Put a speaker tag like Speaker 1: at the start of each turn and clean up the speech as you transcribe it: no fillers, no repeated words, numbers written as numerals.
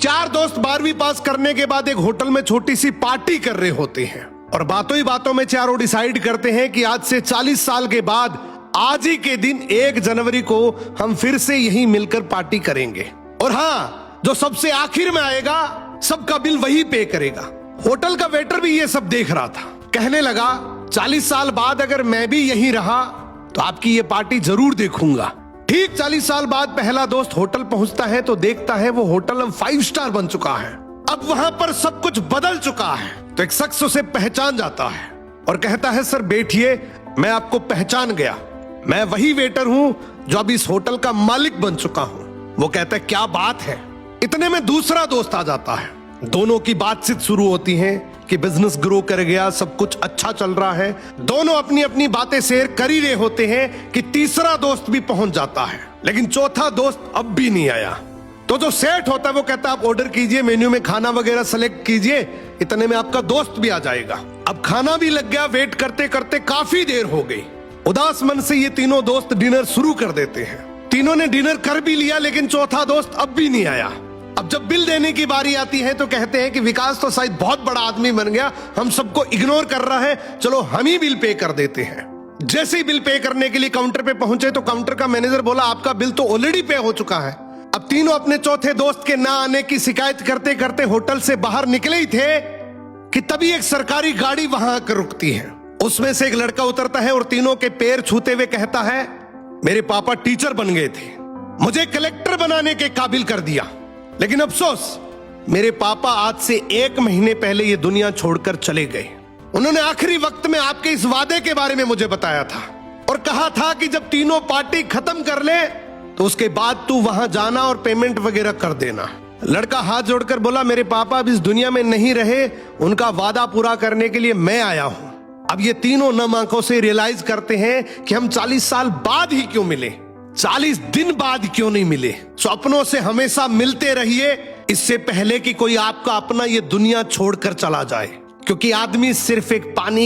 Speaker 1: चार दोस्त 12वीं पास करने के बाद एक होटल में छोटी सी पार्टी कर रहे होते हैं और बातों ही बातों में चारों डिसाइड करते हैं कि आज से 40 साल के बाद आज ही के दिन 1 जनवरी को हम फिर से यहीं मिलकर पार्टी करेंगे। और हाँ, जो सबसे आखिर में आएगा सबका बिल वही पे करेगा। होटल का वेटर भी ये सब देख रहा था। कहने लगा 40 साल बाद अगर मैं भी यहीं रहा तो आपकी ये पार्टी जरूर देखूंगा। ठीक 40 साल बाद पहला दोस्त होटल पहुंचता है तो देखता है वो होटल अब 5 स्टार बन चुका है। अब वहां पर सब कुछ बदल चुका है। तो एक शख्स उसे पहचान जाता है और कहता है सर बैठिए, मैं आपको पहचान गया, मैं वही वेटर हूं जो अब इस होटल का मालिक बन चुका हूं। वो कहता है क्या बात है। इतने में दूसरा दोस्त आ जाता है। दोनों की बातचीत शुरू होती है कि बिजनेस ग्रो कर गया, सब कुछ अच्छा चल रहा है। दोनों अपनी अपनी बातें शेयर कर ही रहे होते हैं कि तीसरा दोस्त भी पहुंच जाता है, लेकिन चौथा दोस्त अब भी नहीं आया। तो जो सेठ होता है वो कहता है आप ऑर्डर कीजिए, मेन्यू में खाना वगैरह सेलेक्ट कीजिए, इतने में आपका दोस्त भी आ जाएगा। अब खाना भी लग गया। वेट करते करते काफी देर हो गई। उदास मन से ये तीनों दोस्त डिनर शुरू कर देते हैं। तीनों ने डिनर कर भी लिया, लेकिन चौथा दोस्त अब भी नहीं आया। अब जब बिल देने की बारी आती है तो कहते हैं कि विकास तो शायद बहुत बड़ा आदमी बन गया, हम सबको इग्नोर कर रहा है, चलो हम ही बिल पे कर देते हैं। जैसे ही बिल पे करने के लिए काउंटर पे पहुंचे तो काउंटर का मैनेजर बोला आपका बिल तो ऑलरेडी पे हो चुका है। अब तीनों अपने चौथे दोस्त के ना आने की शिकायत करते करते होटल से बाहर निकले ही थे कि तभी एक सरकारी गाड़ी वहां आकर रुकती है। उसमें से एक लड़का उतरता है और तीनों के पैर छूते हुए कहता है मेरे पापा टीचर बन गए थे, मुझे कलेक्टर बनाने के काबिल कर दिया, लेकिन अफसोस मेरे पापा आज से 1 महीने पहले ये दुनिया छोड़कर चले गए। उन्होंने आखिरी वक्त में आपके इस वादे के बारे में मुझे बताया था और कहा था कि जब तीनों पार्टी खत्म कर ले तो उसके बाद तू वहां जाना और पेमेंट वगैरह कर देना। लड़का हाथ जोड़कर बोला मेरे पापा अब इस दुनिया में नहीं रहे, उनका वादा पूरा करने के लिए मैं आया हूं। अब ये तीनों नम आंखों से रियलाइज करते हैं कि हम 40 साल बाद ही क्यों मिले, 40 दिन बाद क्यों नहीं मिले। सपनों से हमेशा मिलते रहिए, इससे पहले कि कोई आपका अपना ये दुनिया छोड़कर चला जाए, क्योंकि आदमी सिर्फ एक पानी